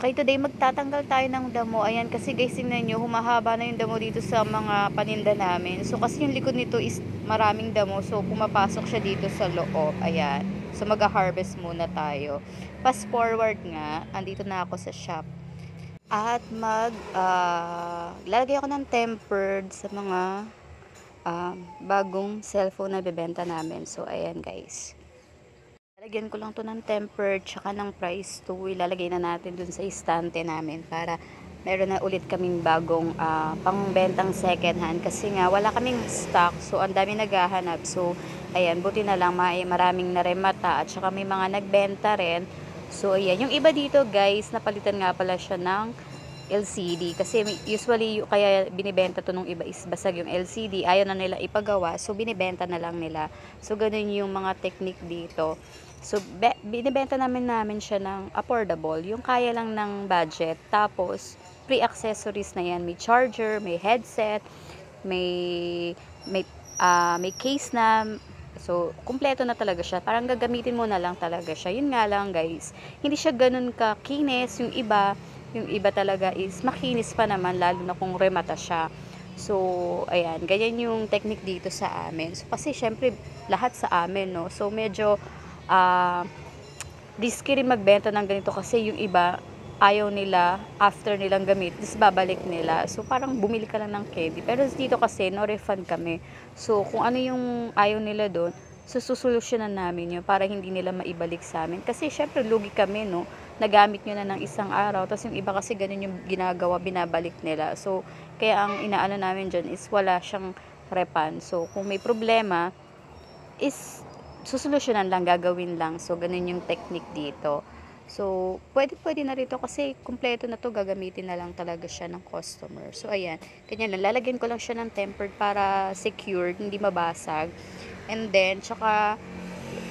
Okay, today magtatanggal tayo ng damo. Ayan, kasi guys, tingnan nyo, humahaba na yung damo dito sa mga paninda namin. So, kasi yung likod nito is maraming damo. So, pumapasok siya dito sa loob. Ayan. So, mag-harvest muna tayo. Fast forward nga, andito na ako sa shop. At lalagay ako ng tempered sa mga bagong cellphone na bebenta namin. So, ayan guys. Lalagyan ko lang to ng tempered tsaka ng price to. Ilalagay na natin dun sa istante namin para meron na ulit kaming bagong pangbentang second hand kasi nga wala kaming stock. So ang dami naghahanap. So ayan, buti na lang maraming naremata at saka may mga nagbenta rin. So ayan, yung iba dito guys, napalitan nga pala siya ng LCD kasi usually kaya binibenta to nung iba is basag yung LCD, ayaw na nila ipagawa, so binibenta na lang nila. So ganun yung mga technique dito. So binibenta namin siya ng affordable, yung kaya lang ng budget. Tapos pre-accessories na yan, may charger, may headset, may case na. So kumpleto na talaga siya, parang gagamitin mo na lang talaga siya. Yun nga lang guys, hindi siya ganun kakinis. Yung iba talaga is makinis pa naman, lalo na kung remata siya. So, ayan, ganyan yung technique dito sa amin. So, kasi syempre, lahat sa amin, no? So, medyo, risky rin magbenta ng ganito kasi yung iba, ayaw nila, after nilang gamit, tapos babalik nila. So, parang bumili ka lang ng candy. Pero dito kasi, no refund kami. So, kung ano yung ayaw nila doon, so susolusyonan namin yun para hindi nila maibalik sa amin. Kasi syempre lugi kami, no? Nagamit nyo na ng isang araw. Tapos yung iba kasi ganun yung ginagawa, binabalik nila. So, kaya ang inaano namin dyan is wala siyang refund. So, kung may problema, is susolusyonan lang, gagawin lang. So, ganun yung technique dito. So, pwede na rito kasi kumpleto na to, gagamitin na lang talaga siya ng customer. So, ayan. Ganyan lang. Lalagyan ko lang siya ng tempered para secured, hindi mabasag. And then, tsaka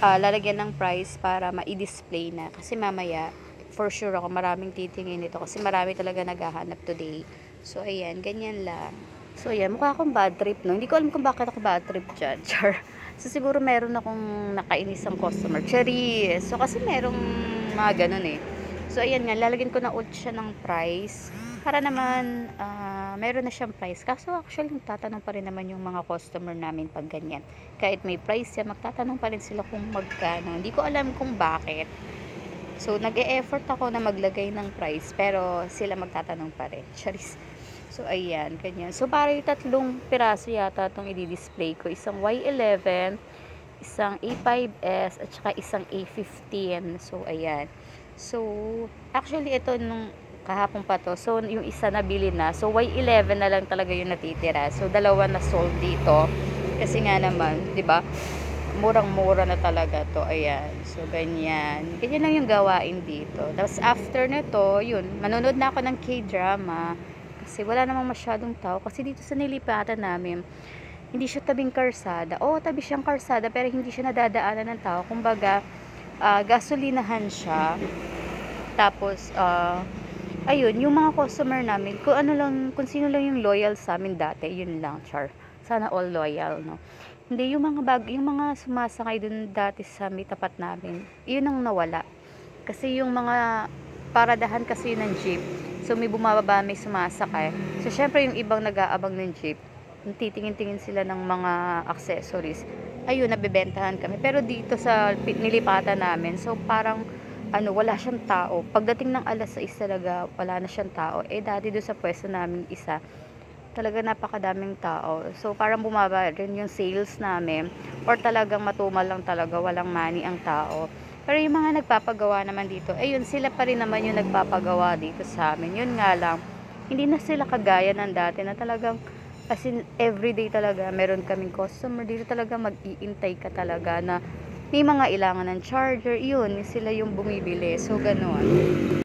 lalagyan ng price para ma-display na. Kasi mamaya, for sure ako maraming titingin nito kasi marami talaga naghahanap today. So, ayan. Ganyan lang. So, ayan. Mukha akong bad trip, no? Hindi ko alam kung bakit ako bad trip dyan. Char. So, siguro meron akong nakainisang customer. Cherry. So, kasi merong mga ganun eh. So, ayan nga. Lalagyan ko na ulit siya ng price para naman meron na siyang price. Kaso actually magtatanong pa rin naman yung mga customer namin pag ganyan. Kahit may price yan, magtatanong pa rin sila kung magkano. Hindi ko alam kung bakit. So nag-e-effort ako na maglagay ng price pero sila magtatanong pa rin. Charis. So ayan, ganyan. So para yung tatlong piraso yata itong i-display ko. Isang Y11, isang A5S at saka isang A15. So ayan. So actually ito nung kahapon pa to. So, yung isa nabili na. So, Y11 na lang talaga yung natitira. So, dalawa na sold dito. Kasi nga naman, 'di ba? Murang-mura na talaga to. Ayan. So, ganyan. Ganyan lang yung gawain dito. Tapos, after nito, yun, manonood na ako ng K-drama. Kasi wala namang masyadong tao. Kasi dito sa nilipatan namin, hindi siya tabing karsada. Oo, tabi siyang karsada, pero hindi siya nadadaanan ng tao. Kumbaga, gasolinahan siya. Tapos, ayun, yung mga customer namin, kung sino lang yung loyal sa amin dati, yun lang, char. Sana all loyal, no? Hindi, yung mga sumasakay dun dati sa may tapat namin, yun ang nawala. Kasi yung mga paradahan kasi yun ng jeep. So, may bumababa, may sumasakay. So, syempre, yung ibang nag-aabang ng jeep, titingin-tingin sila ng mga accessories. Ayun, nabebentahan kami. Pero dito sa nilipatan namin, so, parang wala siyang tao. Pagdating ng alas 6 talaga, wala na siyang tao. Dati doon sa pwesto namin isa, talaga napakadaming tao. So, parang bumaba rin yung sales namin. Or talagang matumal lang talaga, walang money ang tao. Pero yung mga nagpapagawa naman dito, ayun, sila pa rin naman yung nagpapagawa dito sa amin. Yun nga lang, hindi na sila kagaya ng dati na talagang, as in, everyday talaga, meron kaming customer. Dito talaga mag-iintay ka talaga na may mga ilangan ng charger, yun, sila yung bumibili. So, ganoon.